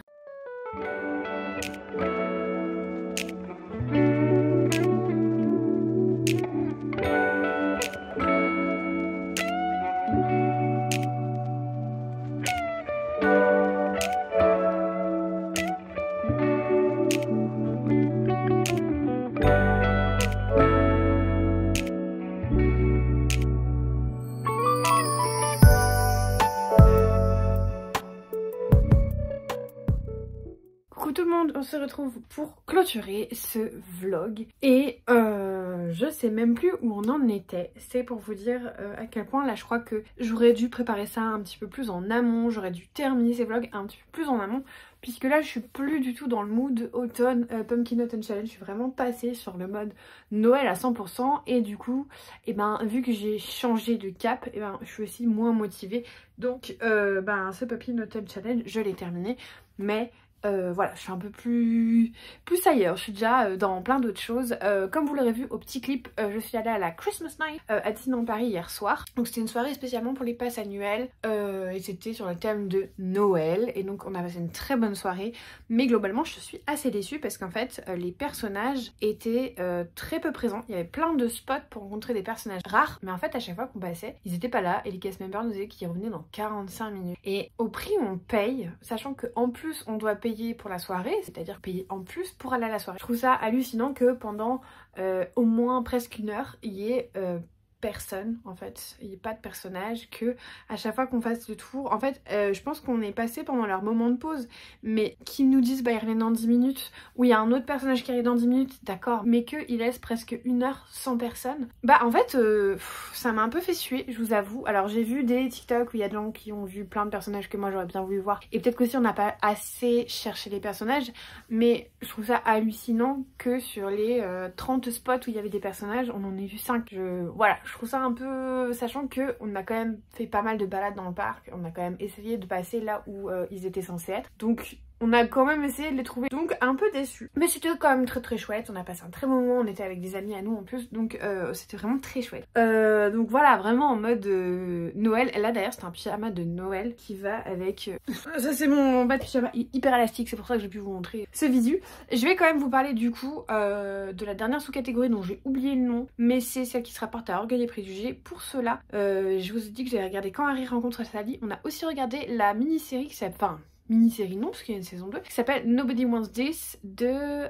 Tout le monde, on se retrouve pour clôturer ce vlog et je sais même plus où on en était. C'est pour vous dire à quel point là je crois que j'aurais dû préparer ça un petit peu plus en amont, j'aurais dû terminer ces vlogs un petit peu plus en amont puisque là je suis plus du tout dans le mood automne, Pumpkin Autumn Challenge, je suis vraiment passée sur le mode Noël à 100% et du coup vu que j'ai changé de cap, je suis aussi moins motivée. Donc ce Pumpkin Autumn Challenge je l'ai terminé, mais voilà, je suis un peu plus ailleurs, je suis déjà dans plein d'autres choses. Comme vous l'aurez vu au petit clip, je suis allée à la Christmas Night à Disneyland Paris hier soir. Donc c'était une soirée spécialement pour les passes annuelles et c'était sur le thème de Noël. Et donc on a passé une très bonne soirée. Mais globalement je suis assez déçue parce qu'en fait les personnages étaient très peu présents. Il y avait plein de spots pour rencontrer des personnages rares. Mais en fait à chaque fois qu'on passait, ils étaient pas là et les cast members nous disaient qu'ils revenaient dans 45 minutes. Et au prix où on paye, sachant qu'en plus on doit payer pour la soirée, c'est-à-dire payer en plus pour aller à la soirée. Je trouve ça hallucinant que pendant au moins presque 1 heure, il y ait personne en fait, il n'y a pas de personnage, que à chaque fois qu'on fasse le tour, en fait je pense qu'on est passé pendant leur moment de pause, mais qu'ils nous disent ils reviennent dans 10 minutes, ou il y a un autre personnage qui arrive dans 10 minutes, d'accord, mais qu'ils laissent presque 1 heure sans personne, en fait ça m'a un peu fait suer, je vous avoue. Alors j'ai vu des TikTok où il y a des gens qui ont vu plein de personnages que moi j'aurais bien voulu voir, et peut-être qu'aussi on n'a pas assez cherché les personnages, mais je trouve ça hallucinant que sur les 30 spots où il y avait des personnages, on en ait vu 5. Voilà, je trouve ça un peu, sachant que on a quand même fait pas mal de balades dans le parc, on a quand même essayé de passer là où ils étaient censés être, donc on a quand même essayé de les trouver, donc un peu déçu. Mais c'était quand même très très chouette, on a passé un très bon moment, on était avec des amis à nous en plus, donc c'était vraiment très chouette. Donc voilà, vraiment en mode Noël. Là d'ailleurs c'est un pyjama de Noël qui va avec... ça c'est mon bas de pyjama hyper élastique, c'est pour ça que j'ai pu vous montrer ce visu. Je vais quand même vous parler du coup de la dernière sous-catégorie dont j'ai oublié le nom, mais c'est celle qui se rapporte à Orgueil et Préjugés. Pour cela, je vous ai dit que j'avais regardé Quand Harry rencontre Sally. On a aussi regardé la mini-série qui s'appelle... mini-série, non, parce qu'il y a une saison 2, qui s'appelle Nobody Wants This de...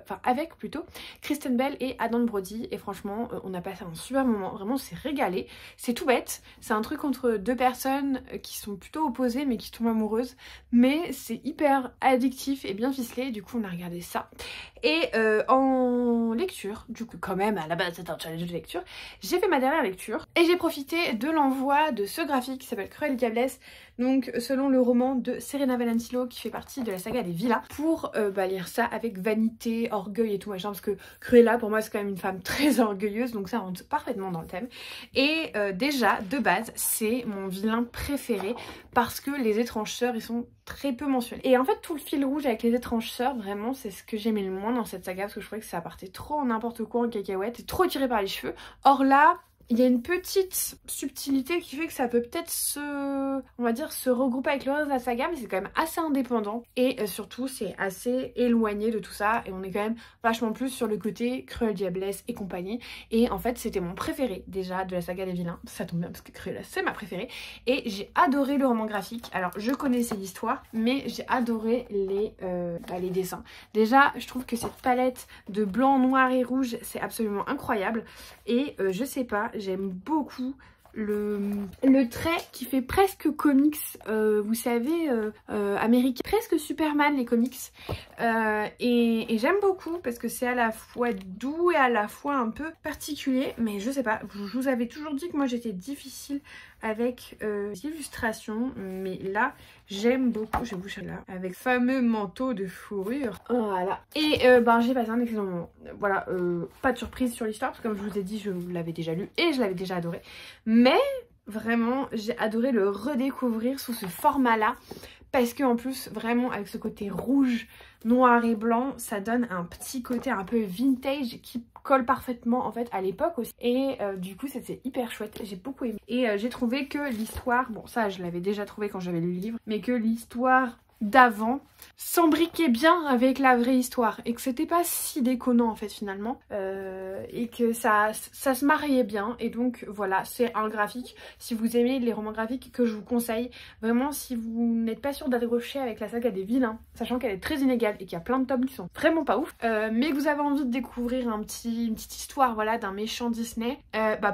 Enfin, avec plutôt, Kristen Bell et Adam Brody. Et franchement, on a passé un super moment. Vraiment, on s'est régalé. C'est tout bête. C'est un truc entre deux personnes qui sont plutôt opposées, mais qui tombent amoureuses. Mais c'est hyper addictif et bien ficelé. Du coup, on a regardé ça. Et en lecture, du coup, quand même, à la base, c'est un challenge de lecture, j'ai fait ma dernière lecture. Et j'ai profité de l'envoi de ce graphique qui s'appelle Cruella Diablesse, donc selon le roman de Serena Valentino qui fait partie de la saga des villas, pour lire ça avec vanité, orgueil et tout machin, parce que Cruella pour moi c'est quand même une femme très orgueilleuse, donc ça rentre parfaitement dans le thème. Et déjà de base c'est mon vilain préféré parce que les étranges sœurs ils sont très peu mentionnés. Et en fait tout le fil rouge avec les étranges sœurs, vraiment c'est ce que j'aimais le moins dans cette saga, parce que je trouvais que ça partait trop en n'importe quoi en cacahuète, et trop tiré par les cheveux. Or là, il y a une petite subtilité qui fait que ça peut peut-être on va dire, se regrouper avec le reste de la saga, mais c'est quand même assez indépendant. Et surtout, c'est assez éloigné de tout ça. Et on est quand même vachement plus sur le côté Cruella Diablesse et compagnie. Et en fait, c'était mon préféré déjà de la saga des vilains. Ça tombe bien parce que Cruella, c'est ma préférée. Et j'ai adoré le roman graphique. Alors, je connaissais l'histoire, mais j'ai adoré les dessins. Déjà, je trouve que cette palette de blanc, noir et rouge, c'est absolument incroyable. Et je sais pas, j'aime beaucoup le trait qui fait presque comics, vous savez, américain, presque Superman les comics. Et j'aime beaucoup parce que c'est à la fois doux et à la fois un peu particulier. Mais je sais pas, je vous avais toujours dit que moi j'étais difficile avec les illustrations, mais là j'aime beaucoup. Je vais vous chercher là avec ce fameux manteau de fourrure. Voilà. Et j'ai passé un excellent moment. Voilà, pas de surprise sur l'histoire parce que comme je vous ai dit, je l'avais déjà lu et je l'avais déjà adoré. Mais vraiment, j'ai adoré le redécouvrir sous ce format-là. Parce qu'en plus, vraiment, avec ce côté rouge, noir et blanc, ça donne un petit côté un peu vintage qui colle parfaitement en fait à l'époque aussi. Et du coup, c'était hyper chouette, j'ai beaucoup aimé. Et j'ai trouvé que l'histoire, bon ça je l'avais déjà trouvé quand j'avais lu le livre, mais que l'histoire d'avant s'embriquait bien avec la vraie histoire et que c'était pas si déconnant en fait finalement, et que ça se mariait bien. Et donc voilà, c'est un graphique, si vous aimez les romans graphiques, que je vous conseille vraiment si vous n'êtes pas sûr d'accrocher avec la saga des vilains, sachant qu'elle est très inégale et qu'il y a plein de tomes qui sont vraiment pas ouf, mais que vous avez envie de découvrir une petite histoire, voilà, d'un méchant Disney,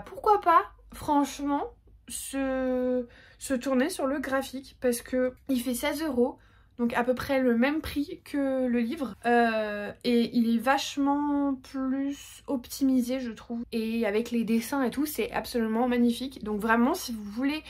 pourquoi pas franchement se tourner sur le graphique, parce que il fait 16 €. Donc à peu près le même prix que le livre, et il est vachement plus optimisé je trouve, et avec les dessins et tout c'est absolument magnifique. Donc vraiment si vous voulez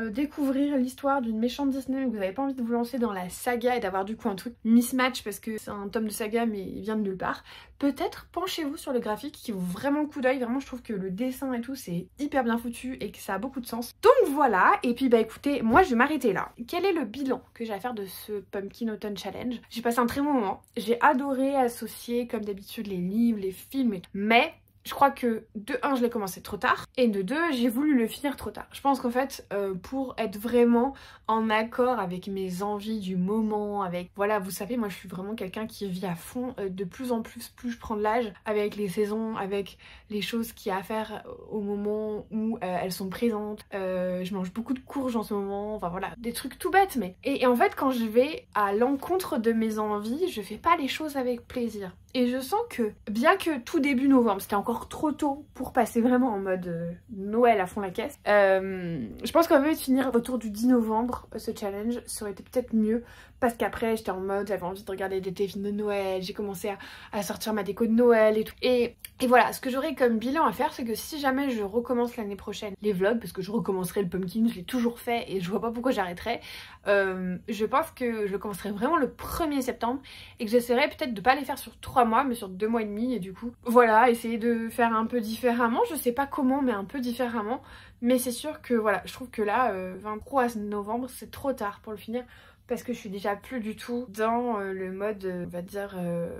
découvrir l'histoire d'une méchante Disney, vous n'avez pas envie de vous lancer dans la saga et d'avoir du coup un truc mismatch parce que c'est un tome de saga mais il vient de nulle part, peut-être penchez-vous sur le graphique qui vaut vraiment le coup d'œil. Vraiment je trouve que le dessin et tout c'est hyper bien foutu et que ça a beaucoup de sens. Donc voilà, et puis écoutez, moi je vais m'arrêter là. Quel est le bilan que j'ai à faire de ce Pumpkin Autumn Challenge? J'ai passé un très bon moment, j'ai adoré associer comme d'habitude les livres, les films, mais je crois que de 1 je l'ai commencé trop tard, et de 2 j'ai voulu le finir trop tard. Je pense qu'en fait pour être vraiment en accord avec mes envies du moment, avec voilà, vous savez moi je suis vraiment quelqu'un qui vit à fond, de plus en plus je prends de l'âge, avec les saisons, avec les choses qu'il y a à faire au moment où elles sont présentes. Je mange beaucoup de courges en ce moment, enfin voilà, des trucs tout bêtes, mais et en fait quand je vais à l'encontre de mes envies, je fais pas les choses avec plaisir. Et je sens que, bien que tout début novembre, c'était encore trop tôt pour passer vraiment en mode Noël à fond la caisse, je pense qu'on va finir autour du 10 novembre ce challenge, ça aurait été peut-être mieux, parce qu'après j'étais en mode, j'avais envie de regarder des films de Noël, j'ai commencé à sortir ma déco de Noël et tout. Et voilà, ce que j'aurais comme bilan à faire, c'est que si jamais je recommence l'année prochaine les vlogs, parce que je recommencerai le pumpkin, je l'ai toujours fait et je vois pas pourquoi j'arrêterais, je pense que je commencerai vraiment le 1er septembre et que j'essaierai peut-être de pas les faire sur 3 mois mais sur 2 mois et demi, et du coup voilà, essayer de faire un peu différemment, je sais pas comment mais un peu différemment. Mais c'est sûr que voilà, je trouve que là 23 novembre c'est trop tard pour le finir, parce que je suis déjà plus du tout dans le mode, on va dire,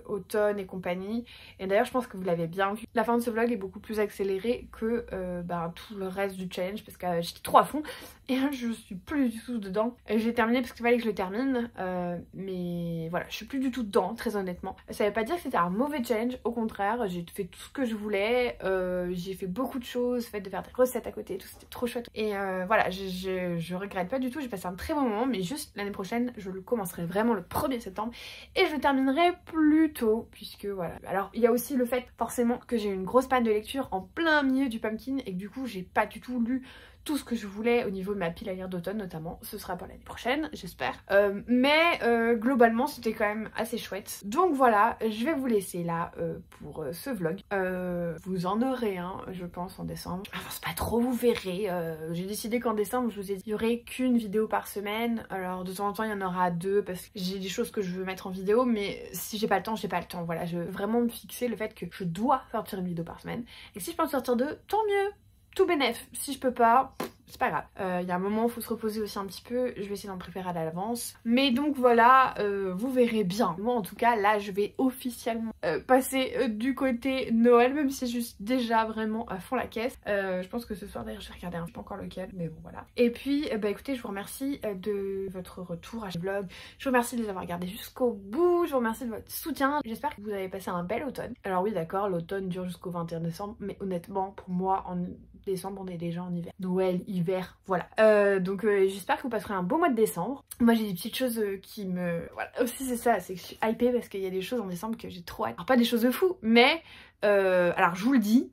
automne et compagnie. Et d'ailleurs, je pense que vous l'avez bien vu. La fin de ce vlog est beaucoup plus accélérée que tout le reste du challenge, parce que j'étais trop à fond. Et je suis plus du tout dedans. J'ai terminé parce qu'il fallait que je le termine. Mais voilà, je suis plus du tout dedans, très honnêtement. Ça veut pas dire que c'était un mauvais challenge, au contraire, j'ai fait tout ce que je voulais, j'ai fait beaucoup de choses, fait de faire des recettes à côté, tout, c'était trop chouette. Et voilà, je regrette pas du tout, j'ai passé un très bon moment, mais juste l'année prochaine, je le commencerai vraiment le 1er septembre et je le terminerai plus tôt, puisque voilà. Alors, il y a aussi le fait, forcément, que j'ai eu une grosse panne de lecture en plein milieu du pumpkin et que du coup, j'ai pas du tout lu tout ce que je voulais au niveau de ma pile à lire d'automne notamment. Ce sera pour l'année prochaine, j'espère. Mais globalement, c'était quand même assez chouette. Donc voilà, je vais vous laisser là pour ce vlog. Vous en aurez un, je pense, en décembre. Avance pas trop, vous verrez. J'ai décidé qu'en décembre, je vous ai dit, il y aurait qu'une vidéo par semaine. Alors de temps en temps, il y en aura 2 parce que j'ai des choses que je veux mettre en vidéo. Mais si j'ai pas le temps, j'ai pas le temps. Voilà, je veux vraiment me fixer le fait que je dois sortir une vidéo par semaine. Et si je peux en sortir 2, tant mieux. Tout bénef. Si je peux pas, c'est pas grave. Il y a un moment où il faut se reposer aussi un petit peu. Je vais essayer d'en préparer à l'avance. Mais donc voilà, vous verrez bien. Moi en tout cas, là je vais officiellement passer du côté Noël, même si je suis déjà vraiment à fond la caisse. Je pense que ce soir d'ailleurs je vais regarder, je sais pas encore lequel, mais bon voilà. Et puis bah écoutez, je vous remercie de votre retour à ce vlog. Je vous remercie de les avoir regardés jusqu'au bout. Je vous remercie de votre soutien. J'espère que vous avez passé un bel automne. Alors oui d'accord, l'automne dure jusqu'au 21 décembre, mais honnêtement pour moi en décembre on est déjà en hiver. Noël, hiver, voilà. Donc j'espère que vous passerez un beau mois de décembre. Moi j'ai des petites choses qui me... Voilà, aussi c'est ça, c'est que je suis hypée parce qu'il y a des choses en décembre que j'ai trop hâte. Alors pas des choses de fou, mais alors je vous le dis,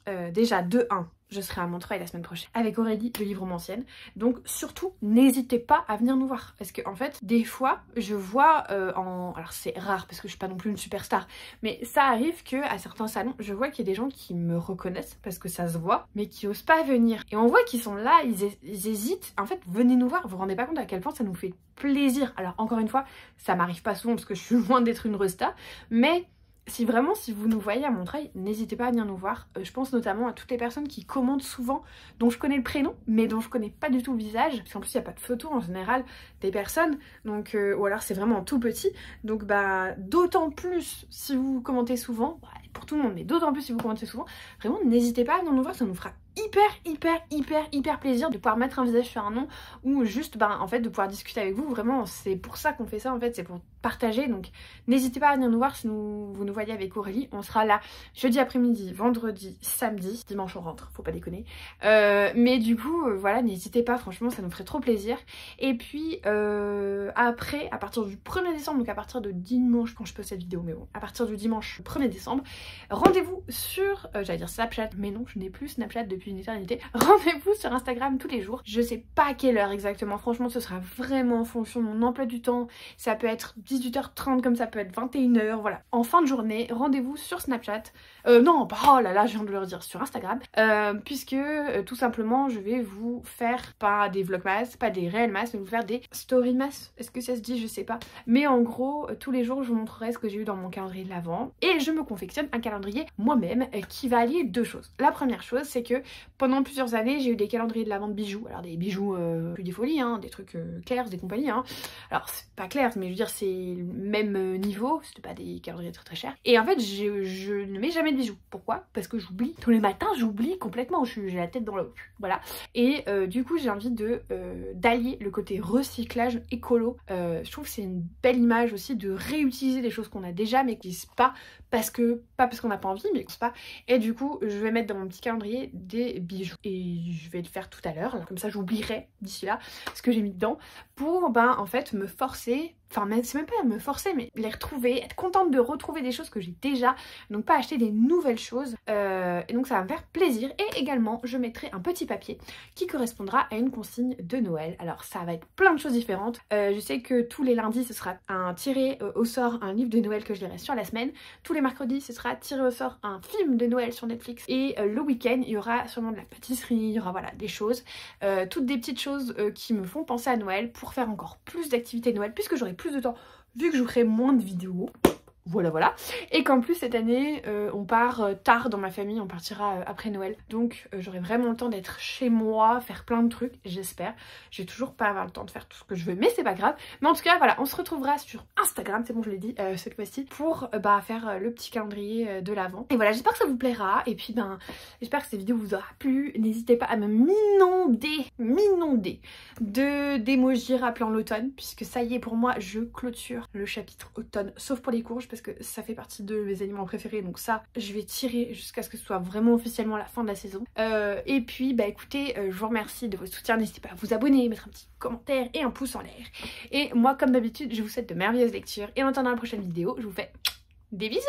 déjà de 1. Je serai à Montreuil la semaine prochaine avec Aurélie de Livre Romancienne. Donc surtout, n'hésitez pas à venir nous voir. Parce que en fait, des fois, je vois alors c'est rare parce que je suis pas non plus une superstar. Mais ça arrive que à certains salons, je vois qu'il y a des gens qui me reconnaissent parce que ça se voit, mais qui osent pas venir. Et on voit qu'ils sont là, ils hésitent. En fait, venez nous voir. Vous vous rendez pas compte à quel point ça nous fait plaisir. Alors encore une fois, ça m'arrive pas souvent parce que je suis loin d'être une resta. Mais... si vous nous voyez à Montreuil, n'hésitez pas à venir nous voir. Je pense notamment à toutes les personnes qui commandent souvent, dont je connais le prénom, mais dont je connais pas du tout le visage. Parce qu'en plus, il n'y a pas de photo en général des personnes. Donc, ou alors c'est vraiment tout petit. Donc, bah, d'autant plus si vous commentez souvent, bah, pour tout le monde, mais d'autant plus si vous commentez souvent, vraiment, n'hésitez pas à venir nous voir, ça nous fera hyper plaisir de pouvoir mettre un visage sur un nom ou juste en fait de pouvoir discuter avec vous. Vraiment c'est pour ça qu'on fait ça en fait, c'est pour partager. Donc n'hésitez pas à venir nous voir si vous nous voyez avec Aurélie. On sera là jeudi après-midi, vendredi, samedi, dimanche on rentre, faut pas déconner. Mais du coup voilà, n'hésitez pas, franchement ça nous ferait trop plaisir. Et puis après, à partir du 1er décembre, donc à partir de dimanche quand je poste cette vidéo, mais bon, à partir du dimanche 1er décembre, rendez-vous sur, j'allais dire Snapchat, mais non je n'ai plus Snapchat depuis une éternité. Rendez-vous sur Instagram tous les jours. Je sais pas à quelle heure exactement, franchement ce sera vraiment en fonction de mon emploi du temps. Ça peut être 18h30 comme ça peut être 21h, voilà. En fin de journée, rendez-vous sur Snapchat. Non, oh là là, je viens de le dire, sur Instagram. Puisque tout simplement je vais vous faire pas des vlogmas, pas des réels mas, mais vous faire des storymas. Est-ce que ça se dit? Je sais pas. Mais en gros, tous les jours je vous montrerai ce que j'ai eu dans mon calendrier de l'Avent. Et je me confectionne un calendrier moi-même qui va allier 2 choses. La première chose, c'est que pendant plusieurs années, j'ai eu des calendriers de l'Avent de bijoux. Alors des bijoux plus des folies, hein, des trucs Clairs, des compagnies. Hein. Alors c'est pas Clairs, mais je veux dire c'est le même niveau. C'était pas des calendriers très chers. Et en fait, je ne mets jamais de bijoux. Pourquoi? Parce que j'oublie. Tous les matins, j'oublie complètement. J'ai la tête dans l'eau. Voilà. Et du coup, j'ai envie d'allier le côté recyclage écolo. Je trouve que c'est une belle image aussi de réutiliser des choses qu'on a déjà, mais qui n'existent pas parce qu'on n'a pas envie, mais pas. Et du coup, je vais mettre dans mon petit calendrier des bijoux. Et je vais le faire tout à l'heure. Comme ça, j'oublierai d'ici là ce que j'ai mis dedans pour, en fait, me forcer. Enfin, c'est même pas me forcer, mais les retrouver, être contente de retrouver des choses que j'ai déjà, donc pas acheter des nouvelles choses. Et donc ça va me faire plaisir. Et également, je mettrai un petit papier qui correspondra à une consigne de Noël. Alors ça va être plein de choses différentes. Je sais que tous les lundis, ce sera un tiré au sort, un livre de Noël que je lirai sur la semaine. Tous les mercredis, ce sera tiré au sort un film de Noël sur Netflix. Et le week-end, il y aura sûrement de la pâtisserie, il y aura voilà des choses, toutes des petites choses qui me font penser à Noël pour faire encore plus d'activités de Noël, puisque j'aurai plus de temps vu que je ferai moins de vidéos. Voilà. Et qu'en plus cette année on part tard dans ma famille, on partira après Noël. Donc j'aurai vraiment le temps d'être chez moi, faire plein de trucs, j'espère. Je vais toujours pas avoir le temps de faire tout ce que je veux, mais c'est pas grave. Mais en tout cas voilà, on se retrouvera sur Instagram, c'est bon je l'ai dit cette fois-ci, pour faire le petit calendrier de l'Avent. Et voilà, j'espère que ça vous plaira et puis j'espère que cette vidéo vous aura plu. N'hésitez pas à me m'inonder d'émojis rappelant l'automne, puisque ça y est, pour moi je clôture le chapitre automne, sauf pour les courges parce que ça fait partie de mes aliments préférés, donc ça je vais tirer jusqu'à ce que ce soit vraiment officiellement la fin de la saison. Et puis écoutez, je vous remercie de votre soutien, n'hésitez pas à vous abonner, mettre un petit commentaire et un pouce en l'air. Et moi comme d'habitude je vous souhaite de merveilleuses lectures et en attendant la prochaine vidéo je vous fais des bisous.